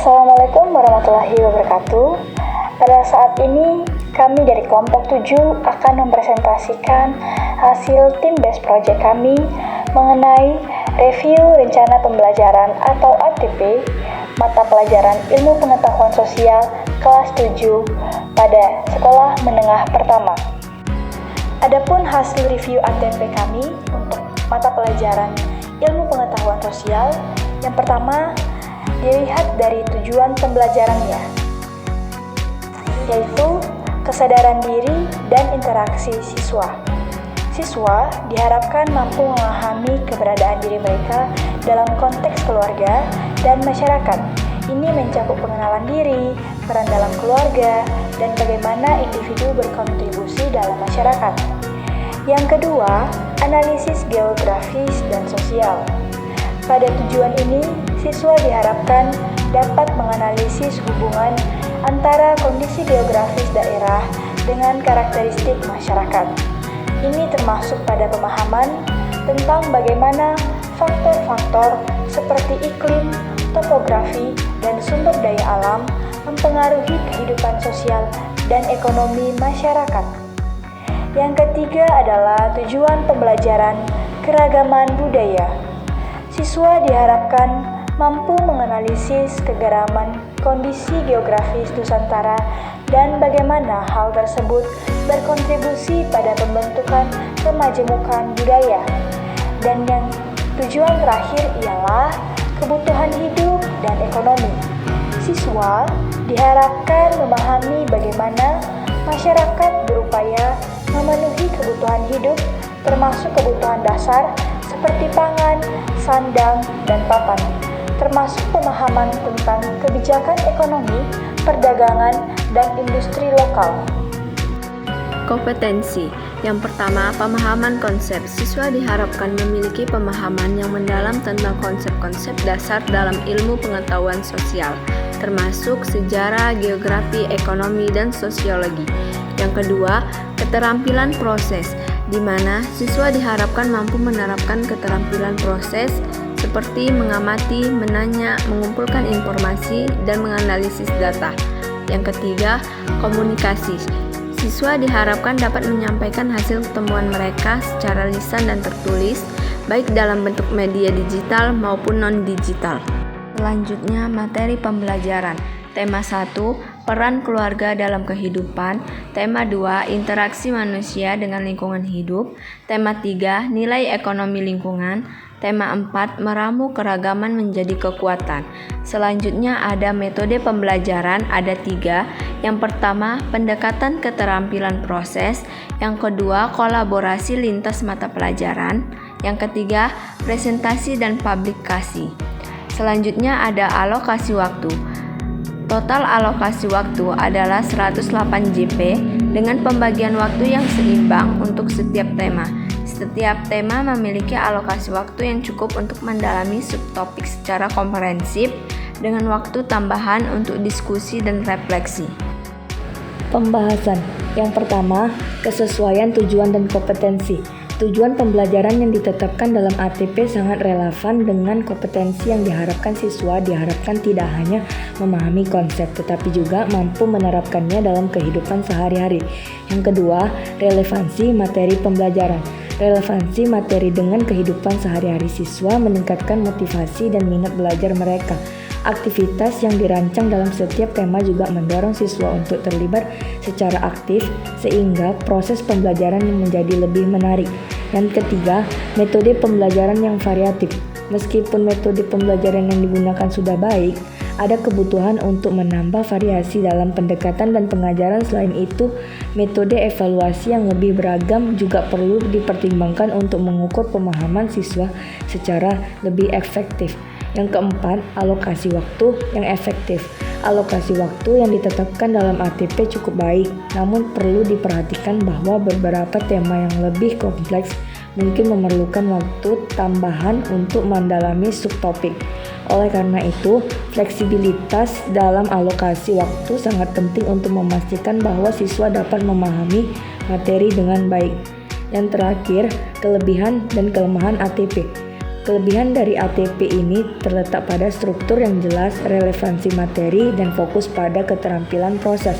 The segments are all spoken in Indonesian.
Assalamualaikum warahmatullahi wabarakatuh. Pada saat ini, kami dari kelompok 7 akan mempresentasikan hasil tim best project kami mengenai review rencana pembelajaran atau ATP mata pelajaran Ilmu Pengetahuan Sosial kelas 7 pada sekolah menengah pertama. Adapun hasil review ATP kami untuk mata pelajaran Ilmu Pengetahuan Sosial, yang pertama dilihat dari tujuan pembelajarannya, yaitu kesadaran diri dan interaksi siswa. Siswa diharapkan mampu memahami keberadaan diri mereka dalam konteks keluarga dan masyarakat. Ini mencakup pengenalan diri, peran dalam keluarga, dan bagaimana individu berkontribusi dalam masyarakat. Yang kedua, analisis geografis dan sosial. Pada tujuan ini, siswa diharapkan dapat menganalisis hubungan antara kondisi geografis daerah dengan karakteristik masyarakat. Ini termasuk pada pemahaman tentang bagaimana faktor-faktor seperti iklim, topografi, dan sumber daya alam mempengaruhi kehidupan sosial dan ekonomi masyarakat. Yang ketiga adalah tujuan pembelajaran keragaman budaya. Siswa diharapkan mampu menganalisis kegeragaman kondisi geografis Nusantara dan bagaimana hal tersebut berkontribusi pada pembentukan kemajemukan budaya. Dan yang tujuan terakhir ialah kebutuhan hidup dan ekonomi. Siswa diharapkan memahami bagaimana masyarakat berupaya memenuhi kebutuhan hidup, termasuk kebutuhan dasar seperti pangan, sandang, dan papan, termasuk pemahaman tentang kebijakan ekonomi, perdagangan, dan industri lokal. Kompetensi. Yang pertama, pemahaman konsep. Siswa diharapkan memiliki pemahaman yang mendalam tentang konsep-konsep dasar dalam ilmu pengetahuan sosial, termasuk sejarah, geografi, ekonomi, dan sosiologi. Yang kedua, keterampilan proses, di mana siswa diharapkan mampu menerapkan keterampilan proses seperti mengamati, menanya, mengumpulkan informasi, dan menganalisis data. Yang ketiga, komunikasi. Siswa diharapkan dapat menyampaikan hasil temuan mereka secara lisan dan tertulis, baik dalam bentuk media digital maupun non-digital. Selanjutnya, materi pembelajaran. Tema 1, peran keluarga dalam kehidupan. Tema 2, interaksi manusia dengan lingkungan hidup. Tema 3, nilai ekonomi lingkungan. Tema 4, meramu keragaman menjadi kekuatan. Selanjutnya ada metode pembelajaran, ada 3. Yang pertama, pendekatan keterampilan proses. Yang kedua, kolaborasi lintas mata pelajaran. Yang ketiga, presentasi dan publikasi. Selanjutnya ada alokasi waktu. Total alokasi waktu adalah 108 JP dengan pembagian waktu yang seimbang untuk setiap tema. Setiap tema memiliki alokasi waktu yang cukup untuk mendalami subtopik secara komprehensif dengan waktu tambahan untuk diskusi dan refleksi. Pembahasan. Yang pertama, kesesuaian tujuan dan kompetensi. Tujuan pembelajaran yang ditetapkan dalam ATP sangat relevan dengan kompetensi yang diharapkan. Siswa diharapkan tidak hanya memahami konsep, tetapi juga mampu menerapkannya dalam kehidupan sehari-hari. Yang kedua, relevansi materi pembelajaran. Relevansi materi dengan kehidupan sehari-hari siswa meningkatkan motivasi dan minat belajar mereka. Aktivitas yang dirancang dalam setiap tema juga mendorong siswa untuk terlibat secara aktif sehingga proses pembelajaran menjadi lebih menarik. Yang ketiga, metode pembelajaran yang variatif. Meskipun metode pembelajaran yang digunakan sudah baik, ada kebutuhan untuk menambah variasi dalam pendekatan dan pengajaran. Selain itu, metode evaluasi yang lebih beragam juga perlu dipertimbangkan untuk mengukur pemahaman siswa secara lebih efektif. Yang keempat, alokasi waktu yang efektif. Alokasi waktu yang ditetapkan dalam ATP cukup baik, namun perlu diperhatikan bahwa beberapa tema yang lebih kompleks mungkin memerlukan waktu tambahan untuk mendalami subtopik. Oleh karena itu, fleksibilitas dalam alokasi waktu sangat penting untuk memastikan bahwa siswa dapat memahami materi dengan baik. Yang terakhir, kelebihan dan kelemahan ATP. Kelebihan dari ATP ini terletak pada struktur yang jelas, relevansi materi, dan fokus pada keterampilan proses.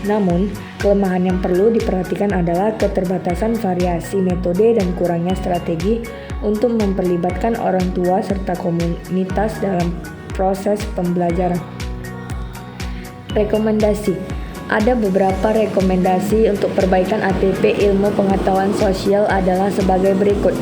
Namun, kelemahan yang perlu diperhatikan adalah keterbatasan variasi metode dan kurangnya strategi untuk memperlibatkan orang tua serta komunitas dalam proses pembelajaran. Rekomendasi. Ada beberapa rekomendasi untuk perbaikan ATP ilmu pengetahuan sosial adalah sebagai berikut.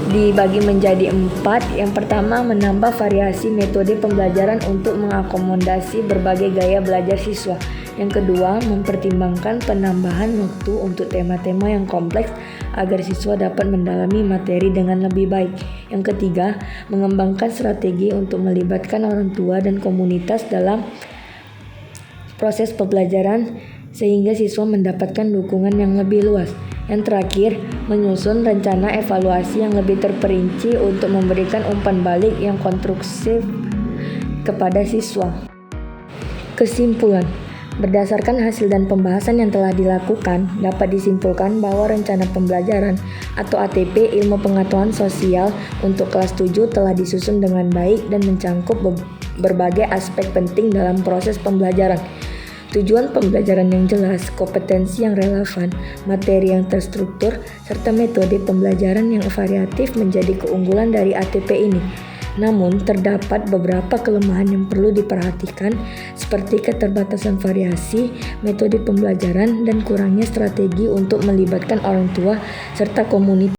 Dibagi menjadi 4. Yang pertama, menambah variasi metode pembelajaran untuk mengakomodasi berbagai gaya belajar siswa. Yang kedua, mempertimbangkan penambahan waktu untuk tema-tema yang kompleks agar siswa dapat mendalami materi dengan lebih baik. Yang ketiga, mengembangkan strategi untuk melibatkan orang tua dan komunitas dalam proses pembelajaran sehingga siswa mendapatkan dukungan yang lebih luas. Yang terakhir, menyusun rencana evaluasi yang lebih terperinci untuk memberikan umpan balik yang konstruktif kepada siswa. Kesimpulan. Berdasarkan hasil dan pembahasan yang telah dilakukan, dapat disimpulkan bahwa rencana pembelajaran atau ATP ilmu pengetahuan sosial untuk kelas 7 telah disusun dengan baik dan mencangkup berbagai aspek penting dalam proses pembelajaran. Tujuan pembelajaran yang jelas, kompetensi yang relevan, materi yang terstruktur, serta metode pembelajaran yang variatif menjadi keunggulan dari ATP ini. Namun, terdapat beberapa kelemahan yang perlu diperhatikan seperti keterbatasan variasi, metode pembelajaran, dan kurangnya strategi untuk melibatkan orang tua serta komunitas.